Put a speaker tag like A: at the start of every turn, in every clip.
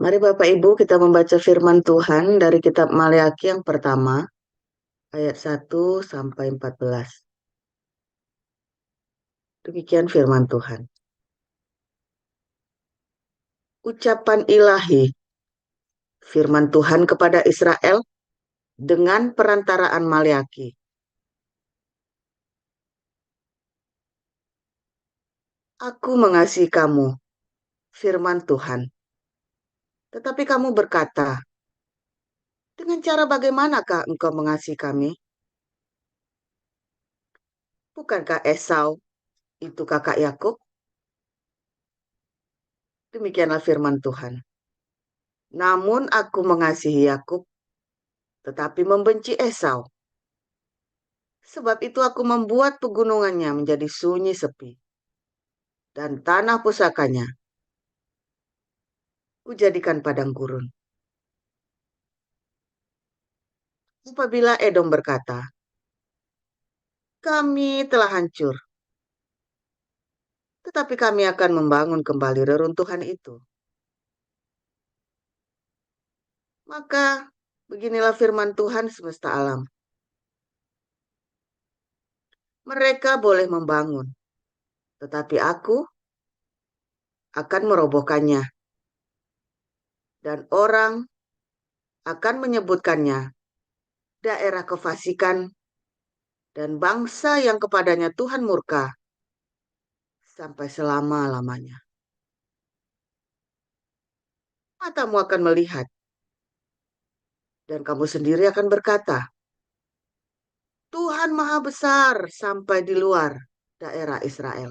A: Mari Bapak Ibu kita membaca firman Tuhan dari kitab Maleakhi yang pertama, ayat 1 sampai 14. Demikian firman Tuhan. Ucapan ilahi, firman Tuhan kepada Israel dengan perantaraan Maleakhi. Aku mengasihi kamu, firman Tuhan. Tetapi kamu berkata, dengan cara bagaimanakah engkau mengasihi kami? Bukankah Esau itu kakak Yakub? Demikianlah firman Tuhan. Namun aku mengasihi Yakub, tetapi membenci Esau. Sebab itu aku membuat pegunungannya menjadi sunyi sepi, dan tanah pusakanya kujadikan padang gurun. Apabila Edom berkata, kami telah hancur, tetapi kami akan membangun kembali reruntuhan itu. Maka beginilah firman Tuhan semesta alam. Mereka boleh membangun, tetapi aku akan merobohkannya, dan orang akan menyebutkannya daerah kefasikan dan bangsa yang kepadanya Tuhan murka sampai selama-lamanya. Matamu akan melihat, dan kamu sendiri akan berkata, Tuhan Maha Besar sampai di luar daerah Israel.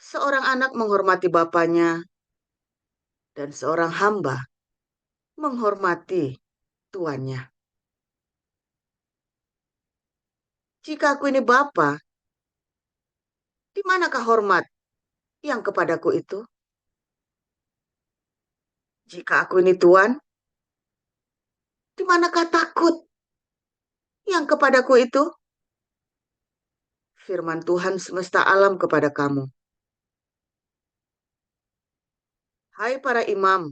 A: Seorang anak menghormati bapaknya, dan seorang hamba menghormati tuannya. Jika aku ini bapa, di manakah hormat yang kepadaku itu? Jika aku ini tuan, di manakah takut yang kepadaku itu? Firman Tuhan semesta alam kepada kamu. Hai para imam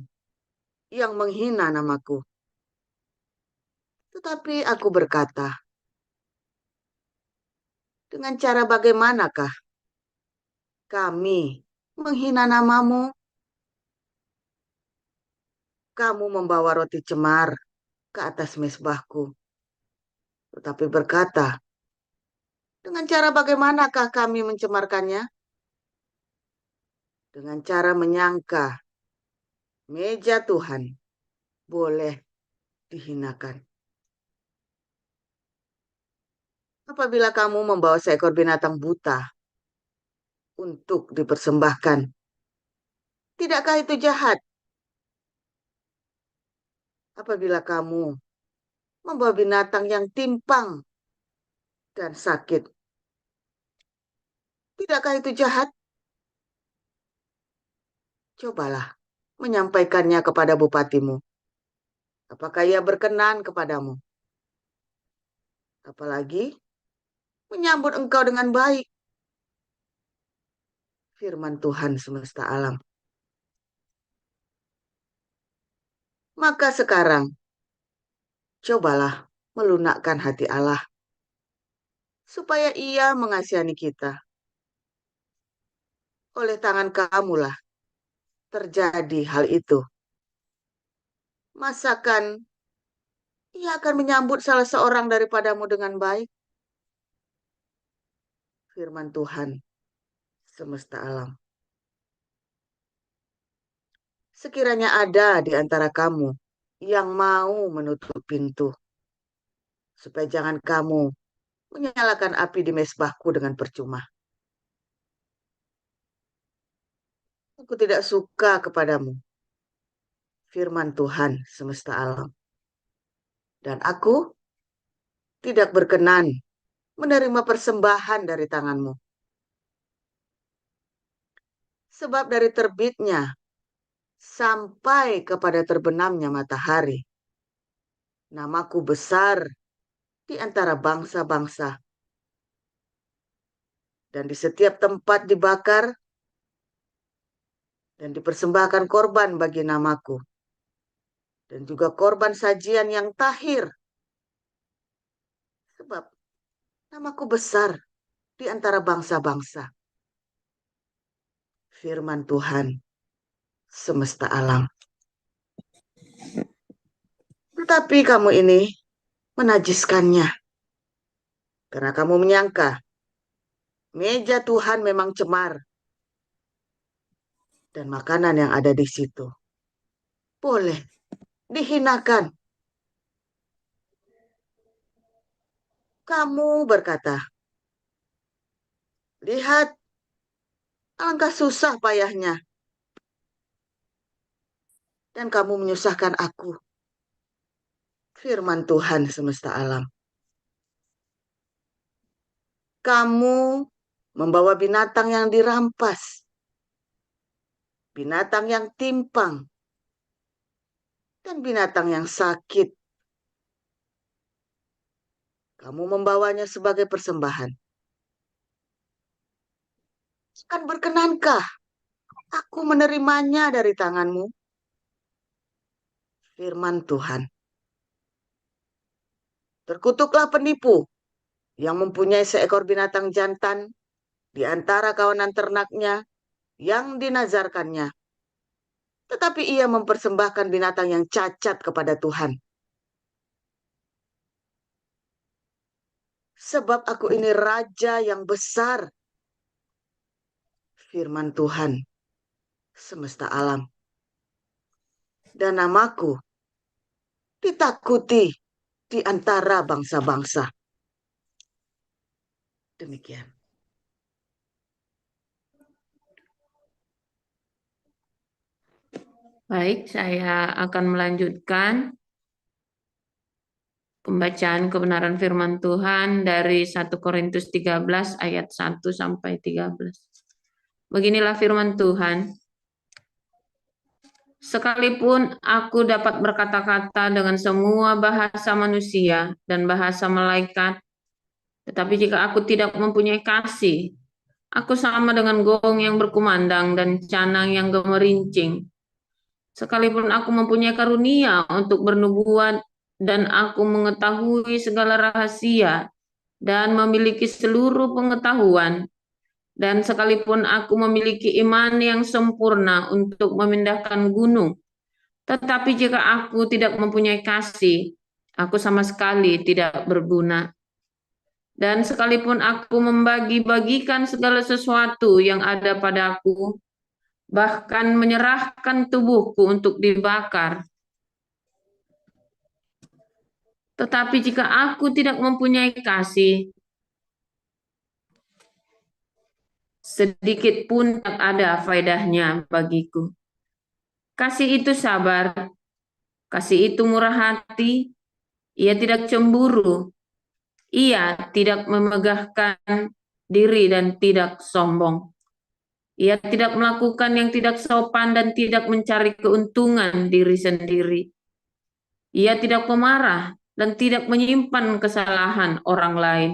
A: yang menghina namaku. Tetapi aku berkata, dengan cara bagaimanakah kami menghina namamu? Kamu membawa roti cemar ke atas mezbahku. Tetapi berkata, dengan cara bagaimanakah kami mencemarkannya? Dengan cara menyangka meja Tuhan boleh dihinakan. Apabila kamu membawa seekor binatang buta untuk dipersembahkan, tidakkah itu jahat? Apabila kamu membawa binatang yang timpang dan sakit, tidakkah itu jahat? Cobalah menyampaikannya kepada bupatimu. Apakah ia berkenan kepadamu? Apalagi menyambut engkau dengan baik. Firman Tuhan semesta alam. Maka sekarang, cobalah melunakkan hati Allah, supaya ia mengasihani kita. Oleh tangan kamulah terjadi hal itu. Masakan ia akan menyambut salah seorang daripadamu dengan baik? Firman Tuhan semesta alam. Sekiranya ada di antara kamu yang mau menutup pintu, supaya jangan kamu menyalakan api di mezbahku dengan percuma. Aku tidak suka kepadamu, firman Tuhan semesta alam. Dan aku tidak berkenan menerima persembahan dari tanganmu. Sebab dari terbitnya sampai kepada terbenamnya matahari, namaku besar di antara bangsa-bangsa. Dan di setiap tempat dibakar, dan dipersembahkan korban bagi namaku, dan juga korban sajian yang tahir, sebab namaku besar di antara bangsa-bangsa. Firman Tuhan semesta alam. Tetapi kamu ini menajiskannya, karena kamu menyangka meja Tuhan memang cemar, dan makanan yang ada di situ boleh dihinakan. Kamu berkata, lihat, alangkah susah payahnya, dan kamu menyusahkan aku. Firman Tuhan semesta alam. Kamu membawa binatang yang dirampas, binatang yang timpang, dan binatang yang sakit. Kamu membawanya sebagai persembahan. Kan berkenankah aku menerimanya dari tanganmu? Firman Tuhan. Terkutuklah penipu yang mempunyai seekor binatang jantan di antara kawanan ternaknya yang dinazarkannya. Tetapi ia mempersembahkan binatang yang cacat kepada Tuhan. Sebab aku ini raja yang besar. Firman Tuhan semesta alam. Dan namaku ditakuti di antara bangsa-bangsa. Demikian.
B: Baik, saya akan melanjutkan pembacaan kebenaran firman Tuhan dari 1 Korintus 13 ayat 1 sampai 13. Beginilah firman Tuhan. Sekalipun aku dapat berkata-kata dengan semua bahasa manusia dan bahasa malaikat, tetapi jika aku tidak mempunyai kasih, aku sama dengan gong yang berkumandang dan canang yang gemerincing. Sekalipun aku mempunyai karunia untuk bernubuat dan aku mengetahui segala rahasia dan memiliki seluruh pengetahuan, dan sekalipun aku memiliki iman yang sempurna untuk memindahkan gunung, tetapi jika aku tidak mempunyai kasih, aku sama sekali tidak berguna. Dan sekalipun aku membagi-bagikan segala sesuatu yang ada padaku, bahkan menyerahkan tubuhku untuk dibakar, tetapi jika aku tidak mempunyai kasih, sedikit pun tak ada faedahnya bagiku. Kasih itu sabar, kasih itu murah hati, ia tidak cemburu, ia tidak memegahkan diri dan tidak sombong. Ia tidak melakukan yang tidak sopan dan tidak mencari keuntungan diri sendiri. Ia tidak pemarah dan tidak menyimpan kesalahan orang lain.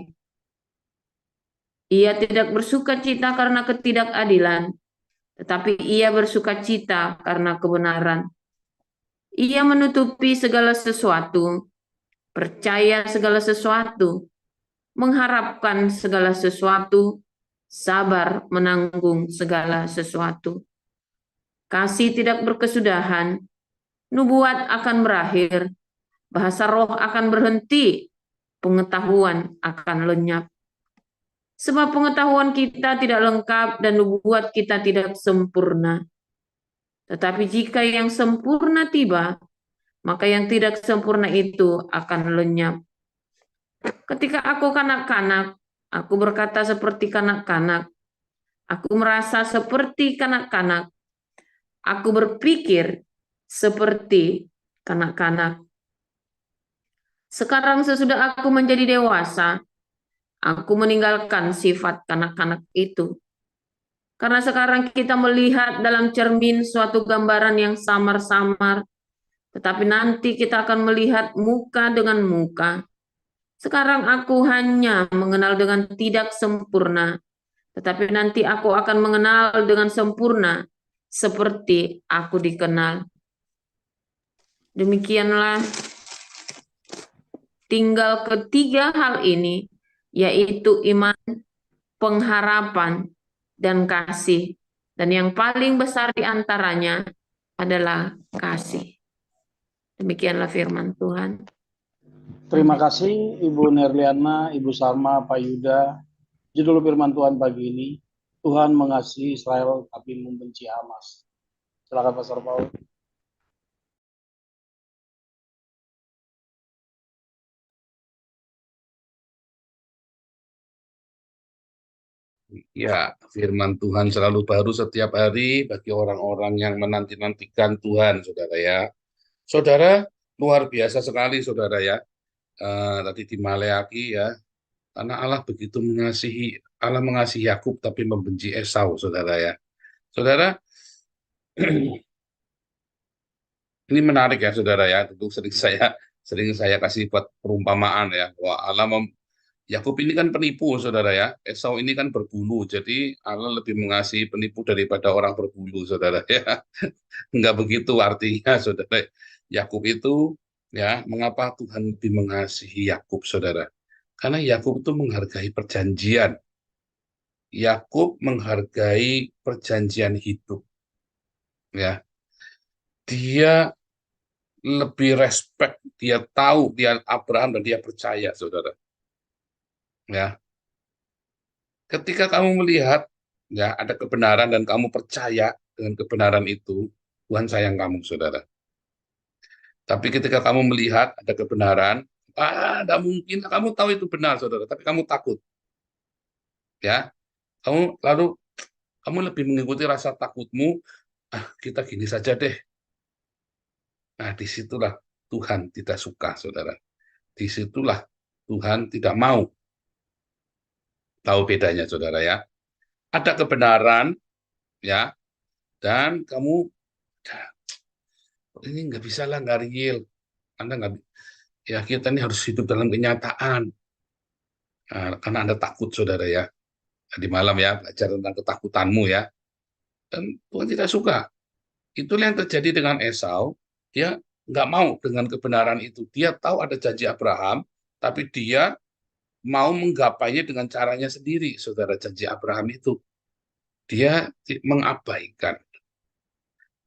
B: Ia tidak bersuka cita karena ketidakadilan, tetapi ia bersuka cita karena kebenaran. Ia menutupi segala sesuatu, percaya segala sesuatu, mengharapkan segala sesuatu, sabar menanggung segala sesuatu. Kasih tidak berkesudahan, nubuat akan berakhir, bahasa roh akan berhenti, pengetahuan akan lenyap. Sebab pengetahuan kita tidak lengkap dan nubuat kita tidak sempurna. Tetapi jika yang sempurna tiba, maka yang tidak sempurna itu akan lenyap. Ketika aku kanak-kanak, aku berkata seperti kanak-kanak. Aku merasa seperti kanak-kanak. Aku berpikir seperti kanak-kanak. Sekarang sesudah aku menjadi dewasa, aku meninggalkan sifat kanak-kanak itu. Karena sekarang kita melihat dalam cermin suatu gambaran yang samar-samar, tetapi nanti kita akan melihat muka dengan muka. Sekarang aku hanya mengenal dengan tidak sempurna, tetapi nanti aku akan mengenal dengan sempurna, seperti aku dikenal. Demikianlah tinggal ketiga hal ini, yaitu iman, pengharapan, dan kasih. Dan yang paling besar di antaranya adalah kasih. Demikianlah firman Tuhan.
C: Terima kasih Ibu Nerliana, Ibu Salma, Pak Yuda. Judul firman Tuhan pagi ini, Tuhan mengasihi Israel tapi membenci Hamas. Silakan Pastor Paul.
D: Ya, firman Tuhan selalu baru setiap hari bagi orang-orang yang menanti-nantikan Tuhan, saudara ya. Saudara, luar biasa sekali, saudara ya. Tadi di Maleaki ya, karena Allah mengasihi Yakub tapi membenci Esau, saudara ya. Saudara, ini menarik ya, saudara ya. Tentu sering saya kasih buat perumpamaan ya, bahwa Yakub ini kan penipu, saudara ya. Esau ini kan berbulu, jadi Allah lebih mengasihi penipu daripada orang berbulu, saudara ya. Enggak begitu artinya, saudara. Yakub itu, ya, mengapa Tuhan lebih mengasihi Yakub, saudara? Karena Yakub itu menghargai perjanjian. Yakub menghargai perjanjian hidup, ya. Dia lebih respect, dia tahu, dia Abraham dan dia percaya, saudara. Ya, ketika kamu melihat ya ada kebenaran dan kamu percaya dengan kebenaran itu, Tuhan sayang kamu, saudara. Tapi ketika kamu melihat ada kebenaran, tidak mungkin, kamu tahu itu benar, saudara, tapi kamu takut, ya. Kamu lebih mengikuti rasa takutmu. Kita gini saja deh. Nah, disitulah Tuhan tidak suka, saudara. Disitulah Tuhan tidak mau. Tahu bedanya, saudara ya. Ada kebenaran, ya, dan kamu ini nggak bisa lah, nggak real. Anda nggak, ya kita ini harus hidup dalam kenyataan. Nah, karena Anda takut, saudara ya. Di malam ya, belajar tentang ketakutanmu ya. Dan Tuhan tidak suka. Itulah yang terjadi dengan Esau. Dia nggak mau dengan kebenaran itu. Dia tahu ada janji Abraham, tapi dia mau menggapainya dengan caranya sendiri, saudara. Janji Abraham itu dia mengabaikan.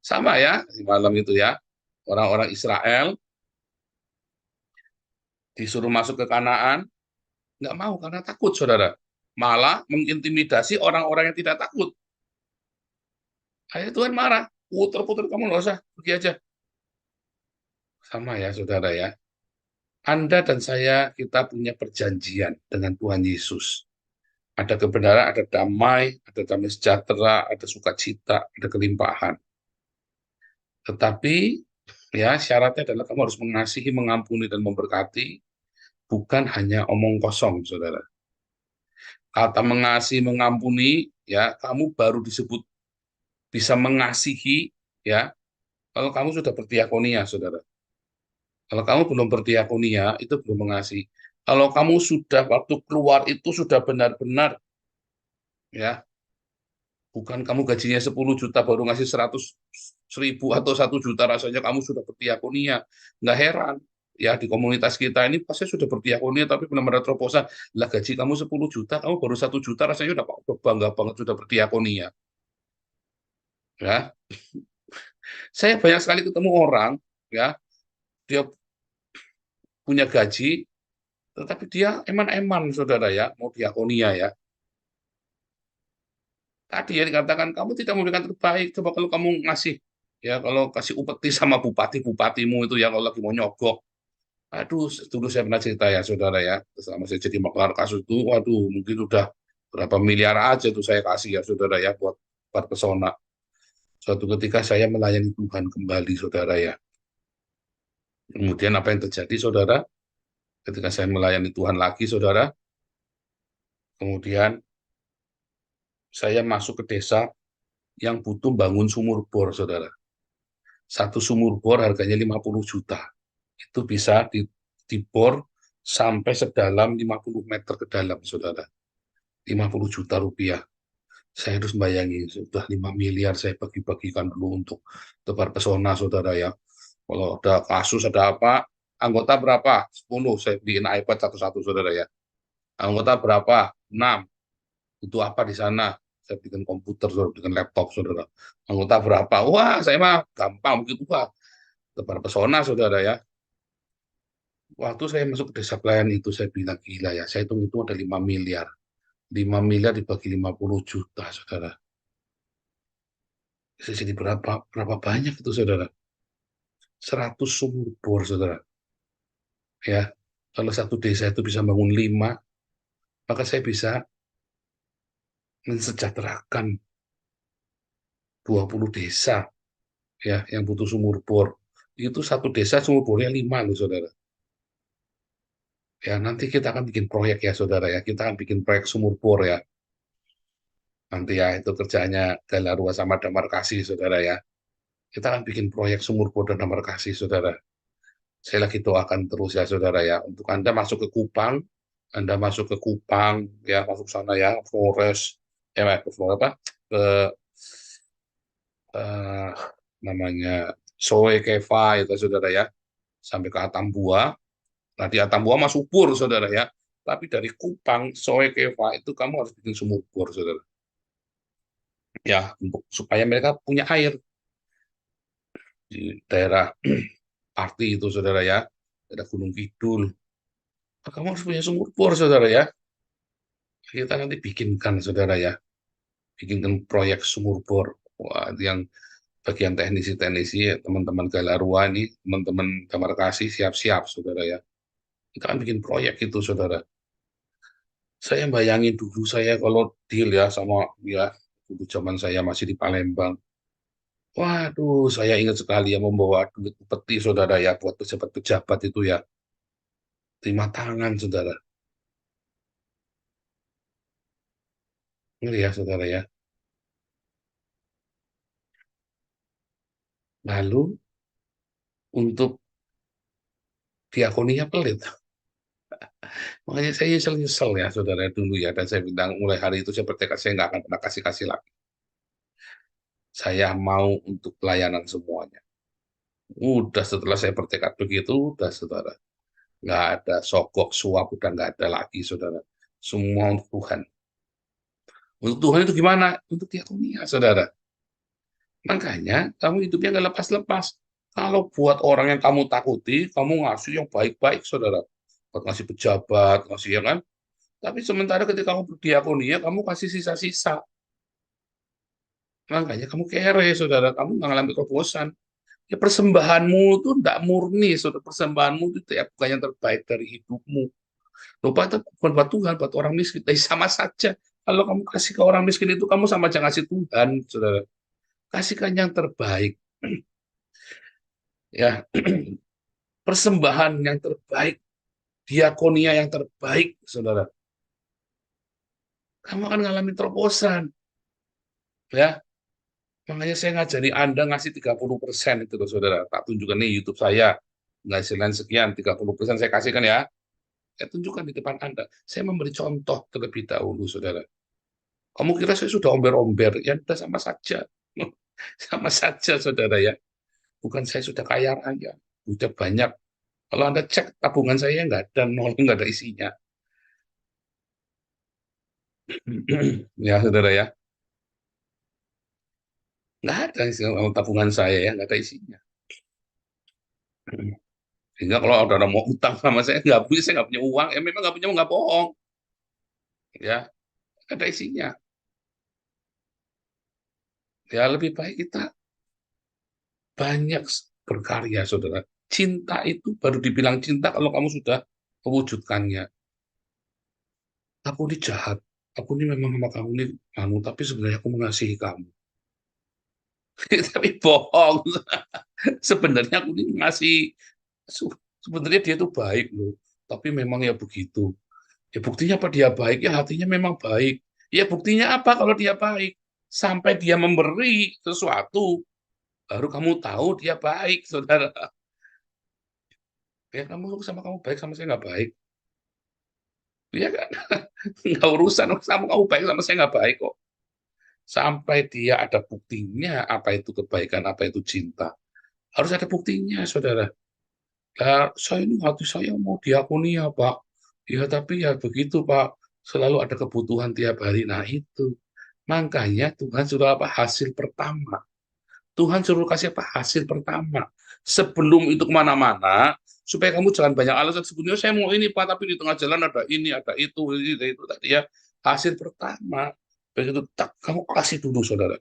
D: Sama ya, di malam itu ya. Orang-orang Israel disuruh masuk ke Kanaan, nggak mau karena takut, saudara. Malah mengintimidasi orang-orang yang tidak takut. Akhirnya Tuhan marah. Putar-putar, kamu nggak usah, pergi aja. Sama ya, saudara ya. Anda dan saya, kita punya perjanjian dengan Tuhan Yesus. Ada kebenaran, ada damai sejahtera, ada sukacita, ada kelimpahan. Tetapi ya syaratnya adalah kamu harus mengasihi, mengampuni, dan memberkati, bukan hanya omong kosong, saudara. Kata mengasihi, mengampuni, ya kamu baru disebut bisa mengasihi, ya kalau kamu sudah berdiakonia, saudara. Kalau kamu belum berdiakonia, itu belum mengasihi. Kalau kamu sudah waktu keluar itu sudah benar-benar, ya, bukan kamu gajinya 10 juta baru ngasih 100.000 atau 1 juta, rasanya kamu sudah berdiakonia. Nggak heran, ya di komunitas kita ini pasti sudah berdiakonia, tapi benar-benar terobosan. Lah gaji kamu 10 juta, kamu baru 1 juta, rasanya udah bangga banget sudah berdiakonia. Ya, saya banyak sekali ketemu orang, ya, dia punya gaji, tetapi dia eman-eman, saudara ya, mau diakonia ya. Tadi ya dikatakan kamu tidak memberikan terbaik. Coba kalau kamu ngasih, ya kalau kasih upeti sama bupatimu itu ya kalau lagi mau nyogok. Aduh, dulu saya pernah cerita ya, saudara ya, selama saya jadi maklar kasus itu, waduh, mungkin udah berapa miliar aja tuh saya kasih ya, saudara ya, buat pesona. Suatu ketika saya melayani Tuhan kembali, saudara ya. Kemudian apa yang terjadi, saudara? Ketika saya melayani Tuhan lagi, saudara, kemudian saya masuk ke desa yang butuh bangun sumur bor, saudara. Satu sumur bor harganya 50 juta. Itu bisa dibor sampai sedalam 50 meter ke dalam, saudara. 50 juta rupiah. Saya harus bayangin, sudah 5 miliar saya bagi-bagikan dulu untuk tebar pesona, saudara ya. Kalau ada kasus, ada apa, anggota berapa? 10, saya beliin iPad satu-satu, saudara ya. Anggota berapa? 6. Itu apa di sana? Saya bikin komputer, saudara, bikin laptop, saudara. Anggota berapa? Wah, saya mah gampang begitu, Pak. Tebar pesona, saudara ya. Waktu saya masuk ke desa pelayan itu, saya bilang, gila ya, saya hitung itu ada 5 miliar. 5 miliar dibagi 50 juta, saudara. Jadi berapa banyak itu, saudara? 100 sumur bor, saudara. Ya, kalau satu desa itu bisa bangun 5, maka saya bisa mensejahterakan 20 desa ya yang butuh sumur bor. Itu satu desa sumur bornya 5 loh, saudara. Ya, nanti kita akan bikin proyek ya, saudara ya. Kita akan bikin proyek sumur bor ya. Nanti ya, itu kerjanya Galarua sama Damar Kasih, saudara ya. Kita akan bikin proyek sumur bor dan Damar Kasih, saudara. Saya lagi doakan terus ya, saudara ya. Untuk Anda masuk ke Kupang, Anda masuk ke Kupang, ya, masuk sana ya, Flores, ke Flores apa? Ke eh, namanya Soe Keva itu, saudara ya. Sampai ke Atambua. Nah, di Atambua mah subur, saudara ya. Tapi dari Kupang, Soe Keva itu kamu harus bikin sumur bor, saudara. Ya, untuk supaya mereka punya air di daerah Pati itu, saudara ya. Daerah Gunung Kidul. Nah, kamu harus punya sumur bor, saudara ya. Kita nanti bikinkan, saudara ya. Bikinkan proyek sumur bor. Wah, itu yang bagian teknisi-teknisi, ya, teman-teman Galarua ini, teman-teman Damar Kasih, siap-siap, saudara ya. Kita akan bikin proyek itu, saudara. Saya bayangin dulu saya kalau deal ya sama ya, dulu zaman saya masih di Palembang. Waduh, saya ingat sekali ya membawa duit peti, saudara ya, buat pejabat-pejabat itu ya. Terima tangan, saudara. Ini ya, saudara ya. Lalu untuk diakoninya pelit. Makanya saya nyesel-nyesel ya, saudara dulu ya. Dan saya bilang mulai hari itu saya bertekad saya nggak akan pernah kasih-kasih lagi. Saya mau untuk pelayanan semuanya. Udah setelah saya bertekad begitu, udah, saudara. Nggak ada sogok suap, udah nggak ada lagi, saudara. Semua untuk Tuhan. Untuk Tuhan itu gimana? Untuk diakonia, saudara. Makanya kamu hidupnya nggak lepas-lepas. Kalau buat orang yang kamu takuti, kamu ngasih yang baik-baik, saudara. Buat ngasih pejabat, ngasih ya kan. Tapi sementara ketika kamu berdiakonia, kamu kasih sisa-sisa. Makanya kamu kere, saudara. Kamu nggak ngalamin terobosan. Ya persembahanmu itu tidak murni, saudara. Persembahanmu itu ya bukan yang terbaik dari hidupmu. Lupa itu bukan buat Tuhan, buat orang miskin. Tapi sama saja. Kalau kamu kasih ke orang miskin itu, kamu sama aja ngasih Tuhan, saudara. Kasihkan yang terbaik. Ya, persembahan yang terbaik, diakonia yang terbaik, saudara. Kamu akan ngalamin terobosan. Ya, makanya saya ngajari Anda ngasih 30% itu loh, saudara. Tak tunjukkan nih YouTube saya. Penghasilan sekian, 30% saya kasihkan ya. Saya tunjukkan di depan Anda. Saya memberi contoh terlebih dahulu, saudara. Kamu kira saya sudah omber-omber? Ya, sudah sama saja. Sama saja, saudara ya. Bukan saya sudah kaya raya. Sudah banyak. Kalau Anda cek tabungan saya nggak ada nol, nggak ada isinya. Ya, saudara ya. Nggak ada tabungan saya ya, nggak ada isinya. Sehingga kalau ada mau utang sama saya nggak punya uang, ya memang nggak punya, nggak bohong. Ya, nggak ada isinya. Ya, lebih baik kita banyak berkarya, saudara. Cinta itu baru dibilang cinta kalau kamu sudah mewujudkannya. Aku ini jahat. Aku ini memang sama kamu ini, tapi sebenarnya aku mengasihi kamu. Tapi bohong. Sebenarnya aku ini ngasih, sebenarnya dia itu baik loh. Tapi memang ya begitu. Ya buktinya apa dia baik? Ya hatinya memang baik. Ya buktinya apa kalau dia baik? Sampai dia memberi sesuatu, baru kamu tahu dia baik, saudara. Ya kamu sama kamu baik, sama saya nggak baik. Iya kan? Nggak urusan sama kamu baik, sama saya nggak baik kok. Sampai dia ada buktinya apa itu kebaikan, apa itu cinta. Harus ada buktinya, saudara. Lah, saya ini hati saya mau diakuni ya, Pak. Ya, tapi ya begitu, Pak. Selalu ada kebutuhan tiap hari. Nah, itu. Makanya Tuhan suruh apa? Hasil pertama. Tuhan suruh kasih apa? Hasil pertama. Sebelum itu kemana-mana, supaya kamu jangan banyak alasan. Sebenarnya saya mau ini, Pak, tapi di tengah jalan ada ini, ada itu tadi ya. Hasil pertama. Begitu, tak, kamu kasih dulu, saudara.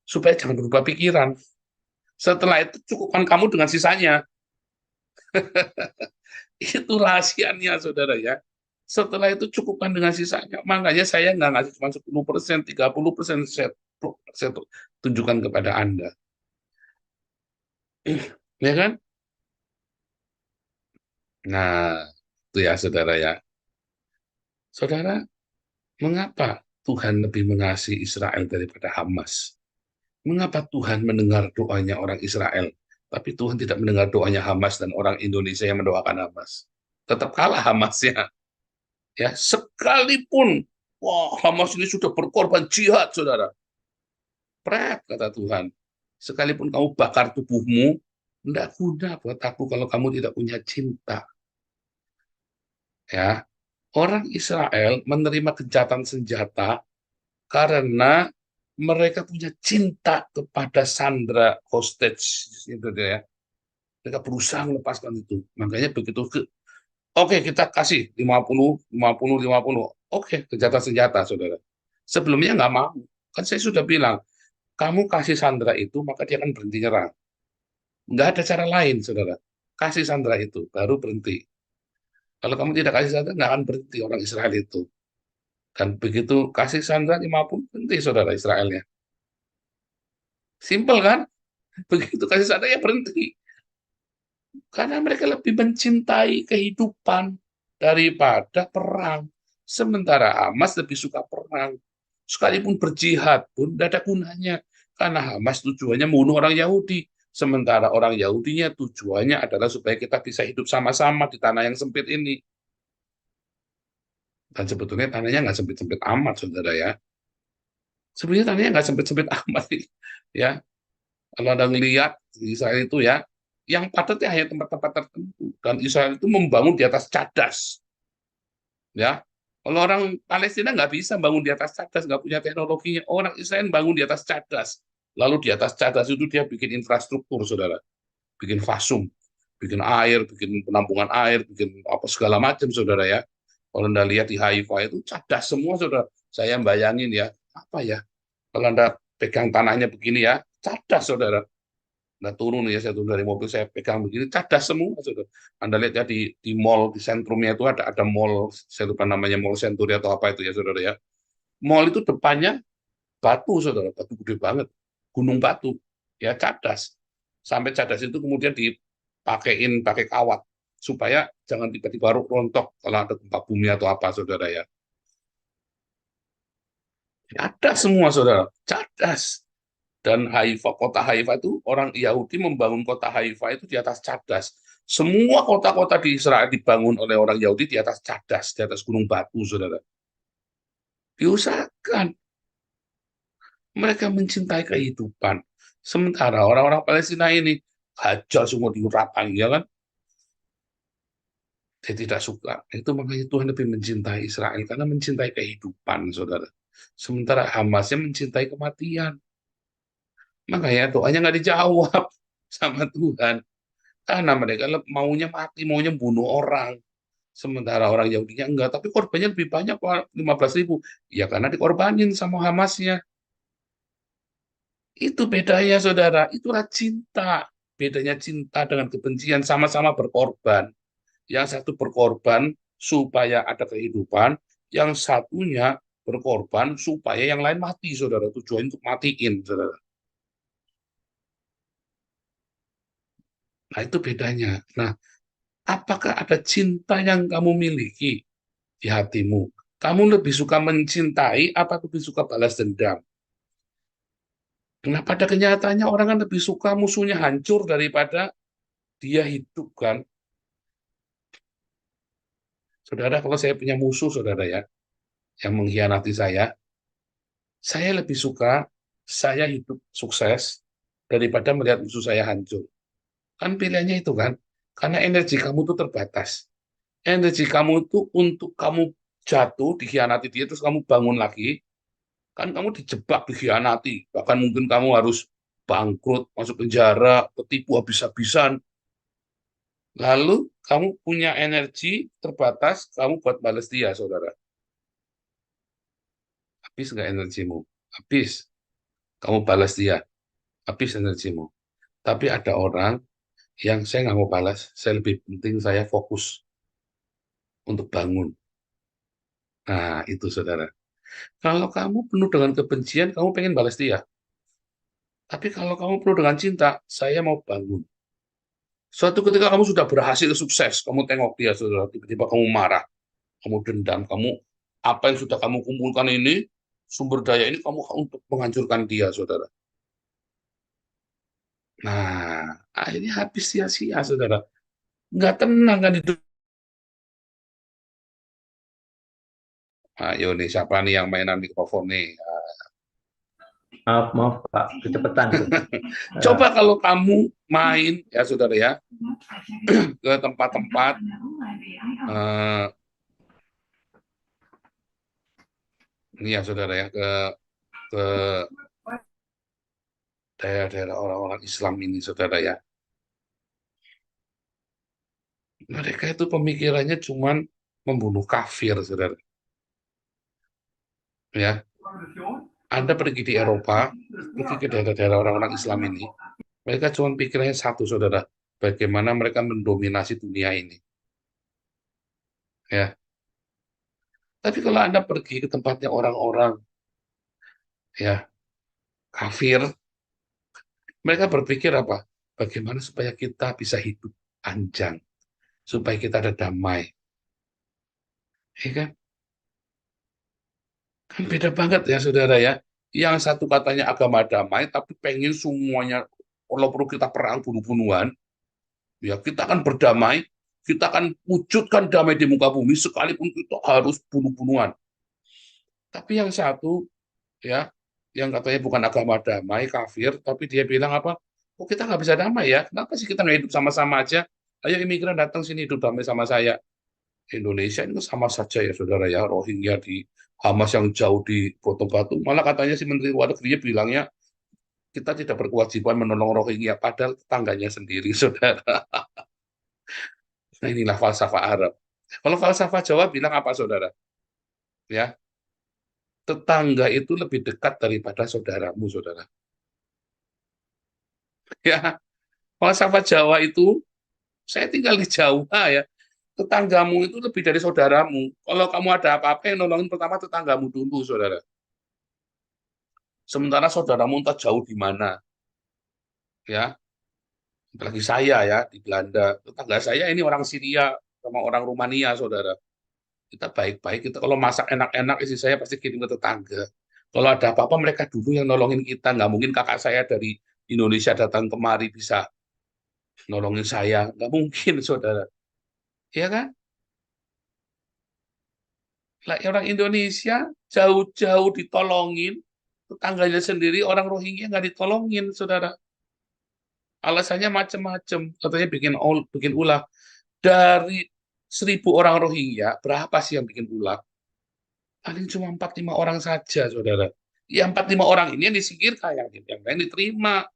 D: Supaya jangan berubah pikiran. Setelah itu cukupkan kamu dengan sisanya. Itu rahasianya, saudara ya. Setelah itu cukupkan dengan sisanya. Makanya saya nggak ngasih cuma 10%, 30%, saya tunjukkan kepada Anda. Ya kan? Nah, itu ya, saudara ya. Saudara, mengapa Tuhan lebih mengasihi Israel daripada Hamas? Mengapa Tuhan mendengar doanya orang Israel, tapi Tuhan tidak mendengar doanya Hamas dan orang Indonesia yang mendoakan Hamas? Tetap kalah Hamasnya. Ya, sekalipun wah Hamas ini sudah berkorban jihad, saudara. Pret, kata Tuhan. Sekalipun kamu bakar tubuhmu, tidak guna buat aku kalau kamu tidak punya cinta. Ya, orang Israel menerima gencatan senjata karena mereka punya cinta kepada Sandra hostage itu dia. Mereka berusaha melepaskan itu. Makanya begitu oke, kita kasih 50, 50, 50. Oke, gencatan senjata, saudara. Sebelumnya nggak mau. Kan saya sudah bilang, kamu kasih Sandra itu, maka dia akan berhenti nyerang. Nggak ada cara lain, saudara. Kasih Sandra itu, baru berhenti. Kalau kamu tidak kasih Sandra, nggak akan berhenti orang Israel itu. Dan begitu kasih Sandra 50, berhenti, saudara, Israelnya. Simpel kan? Begitu kasih Sandra, ya berhenti. Karena mereka lebih mencintai kehidupan daripada perang. Sementara Hamas lebih suka perang. Sekalipun berjihad pun tidak ada gunanya. Karena Hamas tujuannya membunuh orang Yahudi. Sementara orang Yahudinya tujuannya adalah supaya kita bisa hidup sama-sama di tanah yang sempit ini. Dan sebetulnya tanahnya nggak sempit-sempit amat, saudara ya. Sebenarnya tanahnya nggak sempit-sempit amat. Ya, kalau Anda ngelihat di Israel itu ya, yang padatnya hanya tempat-tempat tertentu. Dan Israel itu membangun di atas cadas. Ya, kalau orang Palestina nggak bisa bangun di atas cadas, nggak punya teknologinya. Orang Israel bangun di atas cadas. Lalu di atas cadas itu dia bikin infrastruktur, saudara. Bikin fasum, bikin air, bikin penampungan air, bikin apa segala macam, saudara ya. Kalau Anda lihat di Haifa itu cadas semua, saudara. Saya bayangin ya, apa ya, kalau Anda pegang tanahnya begini ya, cadas, saudara. Anda turun ya, saya turun dari mobil, saya pegang begini, cadas semua, saudara. Anda lihat ya di mall, di sentrumnya itu ada mall, saya lupa namanya, mall Century atau apa itu ya, saudara ya. Mall itu depannya batu, saudara, batu gede banget, gunung batu, ya cadas. Sampai cadas itu kemudian dipakein pakai kawat supaya jangan tiba-tiba rontok kalau ada gempa bumi atau apa, saudara ya. Ada semua, saudara, cadas. Dan Haifa, kota Haifa itu orang Yahudi membangun kota Haifa itu di atas cadas. Semua kota-kota di Israel dibangun oleh orang Yahudi di atas cadas, di atas gunung batu, saudara. Diusahakan. Mereka mencintai kehidupan. Sementara orang-orang Palestina ini hajar semua diurapan, ya kan? Saya tidak suka. Itu makanya Tuhan lebih mencintai Israel karena mencintai kehidupan, saudara. Sementara Hamasnya mencintai kematian. Makanya doanya nggak dijawab sama Tuhan. Karena mereka maunya mati, maunya bunuh orang. Sementara orang Yahudinya enggak, tapi korbannya lebih banyak, 15.000. Ya karena dikorbanin sama Hamasnya. Itu bedanya, saudara. Itulah cinta. Bedanya cinta dengan kebencian, sama-sama berkorban. Yang satu berkorban supaya ada kehidupan, yang satunya berkorban supaya yang lain mati, saudara. Tujuan untuk matiin, saudara. Nah, itu bedanya. Nah, apakah ada cinta yang kamu miliki di hatimu? Kamu lebih suka mencintai apa lebih suka balas dendam? Nah, pada kenyataannya orang kan lebih suka musuhnya hancur daripada dia hidup kan. Saudara, kalau saya punya musuh, saudara ya, yang mengkhianati Saya lebih suka saya hidup sukses daripada melihat musuh saya hancur. Kan pilihannya itu kan, karena energi kamu itu terbatas. Energi kamu itu untuk kamu jatuh, dikhianati dia, terus kamu bangun lagi, kan kamu dijebak, dikhianati, bahkan mungkin kamu harus bangkrut, masuk penjara, ketipu habis-habisan. Lalu kamu punya energi terbatas, kamu buat balas dia, saudara. Habis nggak energimu? Habis. Kamu balas dia, habis energimu. Tapi ada orang yang saya nggak mau balas, saya lebih penting saya fokus untuk bangun. Nah, itu saudara. Kalau kamu penuh dengan kebencian, kamu pengen balas dia. Tapi kalau kamu penuh dengan cinta, saya mau bangun. Suatu ketika kamu sudah berhasil sukses, kamu tengok dia, saudara, tiba-tiba kamu marah, kamu dendam, kamu apa yang sudah kamu kumpulkan ini, sumber daya ini kamu untuk menghancurkan dia, saudara. Nah, akhirnya habis sia-sia, saudara. Nggak tenang kan hidup. Ayo nih, siapa nih yang mainan mikrofon nih?
E: Maaf Pak, kecepatan tuh.
D: Coba kalau kamu main, ya saudara ya, ke tempat-tempat, eh, ini ya saudara ya, ke daerah-daerah orang-orang Islam ini, saudara ya. Mereka itu pemikirannya cuman membunuh kafir, saudara. Ya, Anda pergi di Eropa, pergi ke daerah-daerah orang-orang Islam ini, mereka cuma pikirannya satu, saudara, bagaimana mereka mendominasi dunia ini. Ya, tapi kalau Anda pergi ke tempatnya orang-orang ya kafir, mereka berpikir apa? Bagaimana supaya kita bisa hidup panjang, supaya kita ada damai, ya kan? Kan beda banget ya, saudara ya. Yang satu katanya agama damai, tapi pengen semuanya, kalau perlu kita perang bunuh-bunuhan, ya kita akan berdamai, kita akan wujudkan damai di muka bumi, sekalipun kita harus bunuh-bunuhan. Tapi yang satu, ya, yang katanya bukan agama damai, kafir, tapi dia bilang apa? Oh kita nggak bisa damai ya? Kenapa sih kita nggak hidup sama-sama aja? Ayo imigran datang sini hidup damai sama saya. Indonesia itu sama saja ya saudara ya, Rohingya di Hamas yang jauh di Batu. Malah katanya si Menteri Luar Negeri bilangnya kita tidak berkewajiban menolong Rohingya, padahal tetangganya sendiri, saudara. Nah inilah falsafah Arab. Kalau falsafah Jawa bilang apa, saudara? Ya, tetangga itu lebih dekat daripada saudaramu, saudara. Ya, falsafah Jawa itu, saya tinggal di Jawa ya, tetanggamu itu lebih dari saudaramu. Kalau kamu ada apa-apa, yang nolongin pertama tetanggamu dulu, saudara. Sementara saudaramu entah jauh di mana, ya. Apalagi saya ya, di Belanda. Tetangga saya ini orang Syria sama orang Rumania, saudara. Kita baik-baik, kita kalau masak enak-enak, istri saya pasti kirim ke tetangga. Kalau ada apa-apa, mereka dulu yang nolongin kita. Nggak mungkin kakak saya dari Indonesia datang kemari bisa nolongin saya. Nggak mungkin, saudara. Iya kan? Lah, orang Indonesia jauh-jauh ditolongin, tetangganya sendiri orang Rohingya nggak ditolongin, saudara. Alasannya macam-macam, katanya bikin ulah. Dari 1.000 orang Rohingya, berapa sih yang bikin ulah? Paling cuma 4-5 orang saja, saudara. Ya 4-5 orang ini yang disingkirkan, yang lain diterima.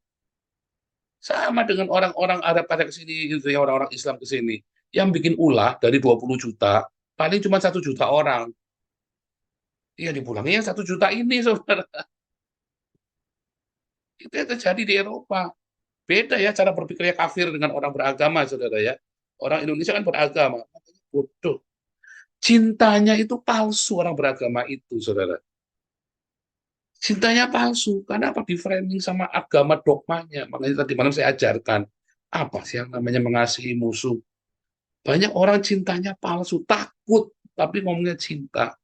D: Sama dengan orang-orang Arab pada kesini, gitu ya, orang-orang Islam ke sini. Yang bikin ulah dari 20 juta, paling cuma 1 juta orang. Ya dipulangnya yang 1 juta ini, saudara. Itu yang terjadi di Eropa. Beda ya cara berpikirnya kafir dengan orang beragama, saudara ya. Orang Indonesia kan beragama. Bodoh. Cintanya itu palsu orang beragama itu, saudara. Cintanya palsu. Karena apa? Di framing sama agama dogmanya. Makanya tadi malam saya ajarkan. Apa sih yang namanya mengasihi musuh? Banyak orang cintanya palsu. Takut, tapi ngomongnya cinta.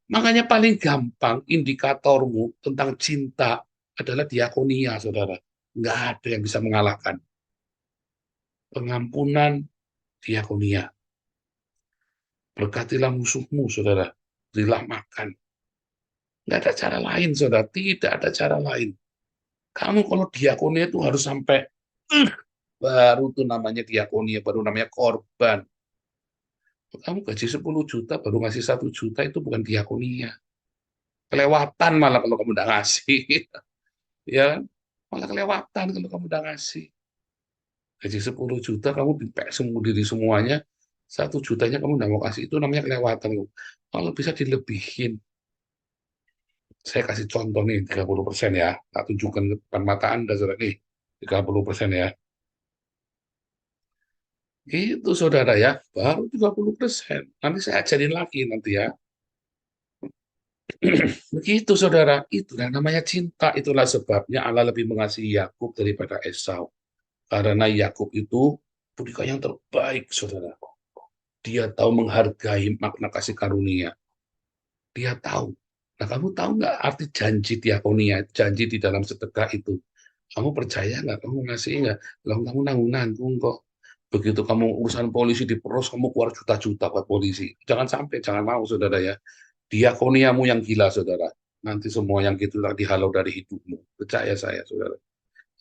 D: Makanya paling gampang indikatormu tentang cinta adalah diakonia, saudara. Nggak ada yang bisa mengalahkan. Pengampunan, diakonia. Berkatilah musuhmu, saudara. Berilah makan. Nggak ada cara lain, saudara. Tidak ada cara lain. Kamu kalau diakonia itu harus sampai baru tuh namanya diakonia, baru namanya korban. Kamu gaji 10 juta, baru ngasih 1 juta, itu bukan diakonia. Kelewatan malah kalau kamu udah ngasih. Ya kan? Malah kelewatan kalau kamu udah ngasih. Gaji 10 juta, kamu dipek semua diri semuanya, 1 jutanya kamu udah mau kasih, itu namanya kelewatan. Kalau bisa dilebihin. Saya kasih contoh nih, 30% ya. Tak tunjukkan ke depan mata Anda, saudara. Nih, 30% ya. Itu saudara ya, baru 30%. Nanti saya ajarin lagi nanti ya. Begitu saudara, itulah namanya cinta. Itulah sebabnya Allah lebih mengasihi Yakub daripada Esau. Karena Yakub itu putra yang terbaik, saudara. Dia tahu menghargai makna kasih karunia. Dia tahu. Nah, kamu tahu nggak arti janji diakonia, janji di dalam sedekah itu? Kamu percaya nggak? Kamu ngasih nggak? Lalu kamu nanggung-nanggung kok. Begitu kamu urusan polisi diperos, kamu keluar juta-juta buat polisi. Jangan sampai, jangan mau, saudara ya. Diakoniamu yang gila, saudara. Nanti semua yang gitu dihalau dari hidupmu. Percaya saya, saudara.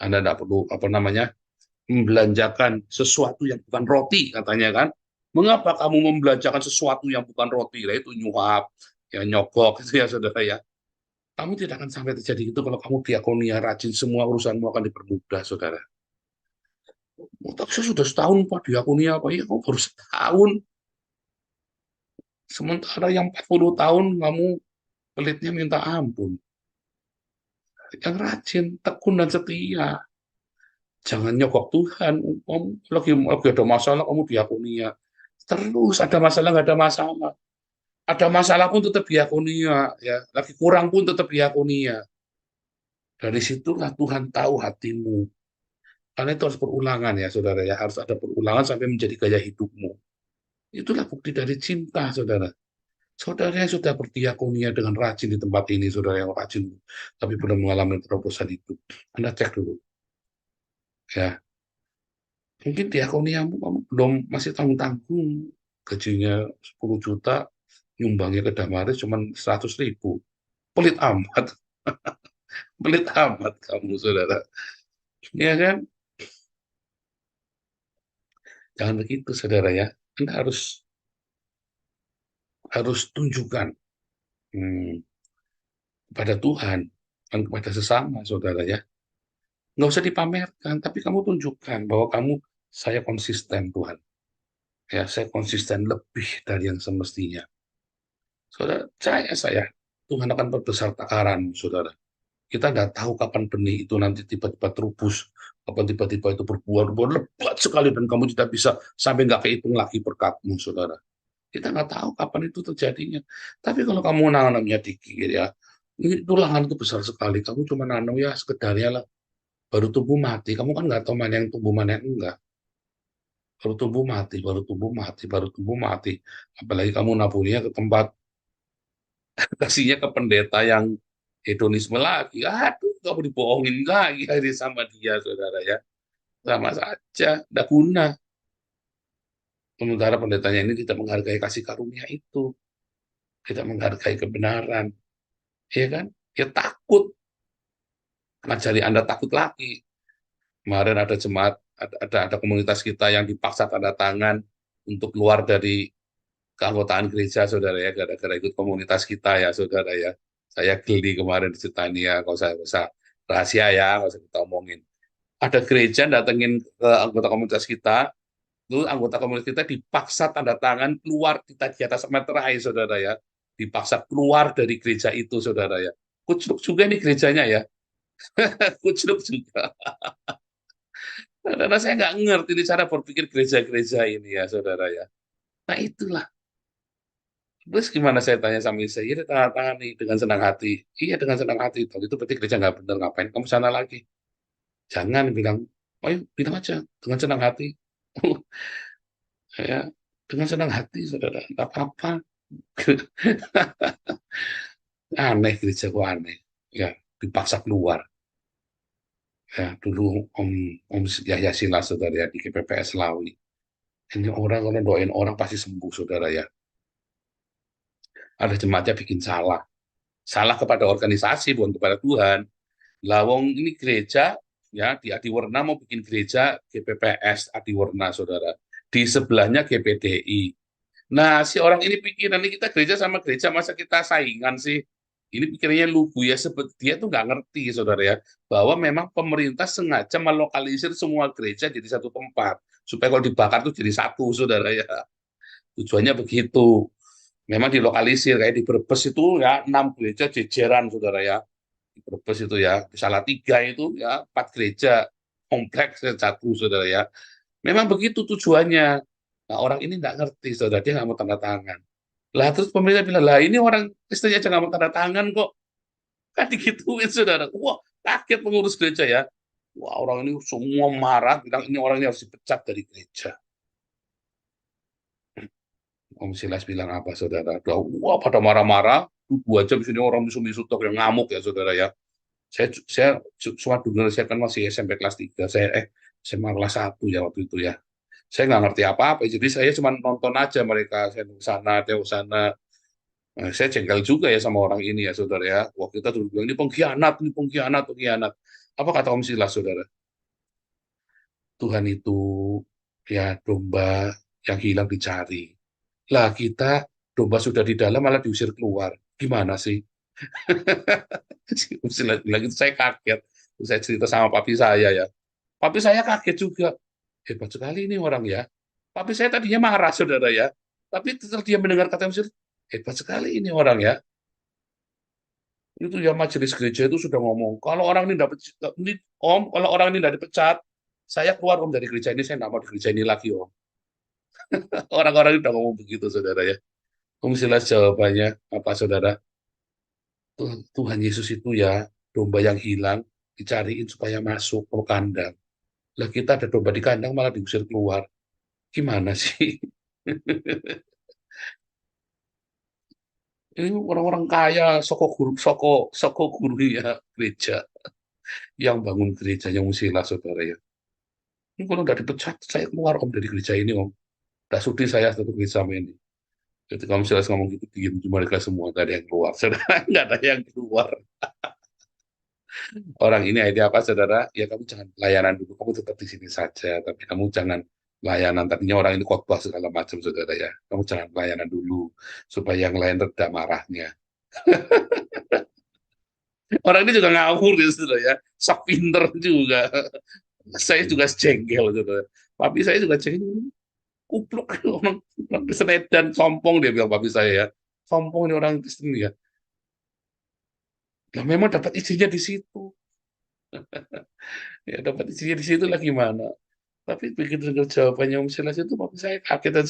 D: Anda tidak perlu, apa namanya, membelanjakan sesuatu yang bukan roti, katanya kan. Mengapa kamu membelanjakan sesuatu yang bukan roti? Lah itu nyuap, ya nyogok, gitu ya, saudara ya. Kamu tidak akan sampai terjadi itu kalau kamu diakonia rajin, semua urusanmu akan dipermudah, saudara. Oh, tapi saya sudah setahun Pak diakonia apa ya? Kamu baru setahun. Sementara yang 40 tahun kamu pelitnya minta ampun. Yang rajin, tekun dan setia. Jangan nyogok Tuhan. Kamu lagi ada masalah, kamu diakonia. Terus ada masalah, nggak ada masalah. Ada masalah pun tetap diakonia. Ya. Lagi kurang pun tetap diakonia. Dari situlah Tuhan tahu hatimu. Karena itu harus perulangan ya, saudara ya. Harus ada perulangan sampai menjadi gaya hidupmu. Itulah bukti dari cinta, saudara. Saudara yang sudah berdiakonia dengan rajin di tempat ini, saudara yang rajin, tapi belum mengalami terobosan itu. Anda cek dulu. Ya, mungkin diakoniamu kamu belum masih tanggung-tanggung. Gajinya 10 juta, nyumbangnya ke Damaris cuma 100.000. Pelit amat. Pelit amat kamu, saudara. Ya kan? Jangan begitu, saudara ya. Anda harus tunjukkan kepada Tuhan dan kepada sesama, saudara ya. Nggak usah dipamerkan, tapi kamu tunjukkan bahwa saya konsisten, Tuhan. Ya, saya konsisten lebih dari yang semestinya. Saudara, saya, Tuhan akan berbesar takaran, saudara. Kita nggak tahu kapan benih itu nanti tiba-tiba terubus, kapan tiba-tiba itu berbuah lebat sekali, dan kamu tidak bisa sampai nggak kehitung lagi berkatmu, saudara. Kita nggak tahu kapan itu terjadinya. Tapi kalau kamu nanamnya dikit, ya, itu lahan itu besar sekali. Kamu cuma nanam ya sekedarnya lah. Baru tumbuh mati. Kamu kan nggak tahu mana yang tumbuh, mana yang enggak. Baru tumbuh mati, baru tumbuh mati, baru tumbuh mati. Apalagi kamu naburinya ke tempat, kasihnya ke pendeta yang hedonisme lagi. Aduh, kamu dibohongin lagi hari sama dia, saudara ya. Sama saja, tidak guna. Sementara pendetanya ini tidak menghargai kasih karunia itu. Tidak menghargai kebenaran. Ya kan? Ya takut. Ngajari Anda takut lagi. Kemarin ada jemaat, ada komunitas kita yang dipaksa tanda tangan untuk keluar dari keanggotaan gereja, saudara ya, gara-gara ikut komunitas kita ya, saudara ya. Saya geli kemarin di Cetania, kalau saya usah rahasia ya, kalau saya kita omongin. Ada gereja datengin ke anggota komunitas kita, lalu anggota komunitas kita dipaksa tanda tangan keluar kita di atas meterai, saudara ya. Dipaksa keluar dari gereja itu, saudara ya. Kucluk juga nih gerejanya ya. Kucluk juga. Karena saya nggak ngerti ini cara berpikir gereja-gereja ini ya, saudara ya. Nah itulah. Terus gimana saya tanya sama istri, iya tanda tangan nih dengan senang hati. Iya dengan senang hati. Itu berarti gereja nggak benar, ngapain kamu sana lagi? Jangan bilang, oh iya, bilang aja dengan senang hati. Ya, dengan senang hati, saudara. Nggak apa-apa. Aneh gereja kok aneh. Ya, dipaksa keluar. Ya, dulu Om Yahya Silas, saudara ya, di KPPS Lawi. Ini orang kalau doain orang pasti sembuh, saudara ya. Ada jemaatnya bikin salah. Salah kepada organisasi, bukan kepada Tuhan. Lawong ini gereja, ya di Adiwarna mau bikin gereja GPPS Adiwarna, saudara. Di sebelahnya GPDI. Nah, si orang ini pikiran ini kita gereja sama gereja, masa kita saingan sih? Ini pikirannya lugu ya, dia tuh nggak ngerti, saudara ya, bahwa memang pemerintah sengaja melokalisir semua gereja jadi satu tempat, supaya kalau dibakar tuh jadi satu, saudara ya. Tujuannya begitu. Memang dilokalisir, kayak di Brebes itu ya 6 gereja jejeran, saudara ya. Di Brebes itu ya, di Salatiga itu ya 4 gereja kompleks satu, saudara ya. Memang begitu tujuannya. Nah, orang ini nggak ngerti, saudara, dia nggak mau tanda tangan. Lah terus pemerintah bilang, lah ini orang Kristen aja nggak mau tanda tangan kok. Kan digituin, saudara. Wah, kaget pengurus gereja ya. Wah, orang ini semua marah, bilang ini orang ini harus dipecat dari gereja. Om Silas bilang apa, saudara? Wah, pada marah-marah. 2 jam sini orang misu-misu yang ngamuk ya, saudara ya. Saya cuma dengar, saya kan masih SMP kelas 3. SMA kelas 1 ya waktu itu ya. Saya nggak ngerti apa-apa, jadi saya cuma nonton aja mereka, saya di sana, dia di sana. Nah, saya jengkel juga ya sama orang ini ya, saudara ya. Wah, kita tuh bilang, ini pengkhianat, pengkhianat. Apa kata Om Silas, saudara? Tuhan itu ya domba yang hilang dicari. Lah kita domba sudah di dalam malah diusir keluar. Gimana sih? Si Om Silas bilang itu, saya kaget. Saya cerita sama papi saya ya. Papi saya kaget juga. Hebat sekali ini orang ya. Papi saya tadinya marah, saudara ya. Tapi setelah dia mendengar kata Om Silas, hebat sekali ini orang ya. Itu ya majelis gereja itu sudah ngomong, kalau orang ini dapat ini, Om, kalau orang ini tidak dipecat, saya keluar Om dari gereja ini, saya nggak mau di gereja ini lagi Om. Orang-orang itu udah ngomong begitu, saudara ya. Om Silas jawabannya apa, saudara? Tuhan Yesus itu ya domba yang hilang dicariin supaya masuk ke kandang. Lah kita ada domba di kandang malah diusir keluar. Gimana sih? Ini orang-orang kaya, soko guru ya gereja, yang bangun gerejanya Musila, saudara ya. Ini kalau udah dipecat, saya keluar Om dari gereja ini Om. Udah sudi saya satu gereja sama ini. Jadi kamu Musila ngomong gitu, diem cuma mereka semua, gak ada yang keluar. Saudara, nggak ada yang keluar. Orang ini ide apa, saudara? Ya kamu jangan layanan dulu, kamu tetap di sini saja. Tapi kamu jangan layanan. Tadinya orang ini khotbah segala macam, saudara ya. Kamu jangan layanan dulu, supaya yang lain reda marahnya. Orang ini juga ngawur ya, saudara ya. Sok pinter juga. Saya juga jengkel, saudara. Papi saya juga jengkel. Kupluk orang Kristen dan sompong, dia bilang papi saya ya. Sompong ini orang Kristen ya. Nah, memang dapat isinya di situ. Ya, dapat isinya di situ lah gimana. Tapi begitu dengar jawabannya Om Silas itu, papi saya kaget dan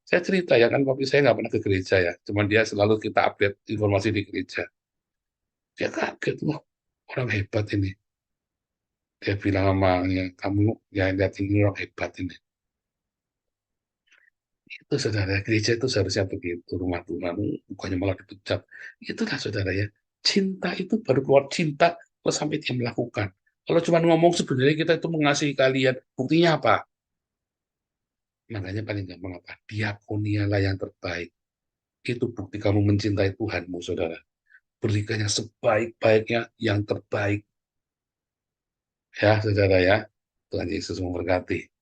D: saya cerita ya kan, papi saya nggak pernah ke gereja ya. Cuman dia selalu kita update informasi di gereja. Dia kaget, wah orang hebat ini. Dia bilang sama ya, kamu ya lihat ini orang hebat ini. Itu saudara, gereja itu seharusnya begitu, rumah Tuhan, bukannya malah dipecat. Itulah saudara ya, cinta itu baru keluar cinta kalau sampai dia melakukan. Kalau cuma ngomong sebenarnya kita itu mengasihi kalian, buktinya apa? Makanya paling gampang apa? Diakonialah yang terbaik. Itu bukti kamu mencintai Tuhanmu, saudara. Berikan yang sebaik-baiknya, yang terbaik. Ya, saudara ya. Tuhan Yesus memberkati.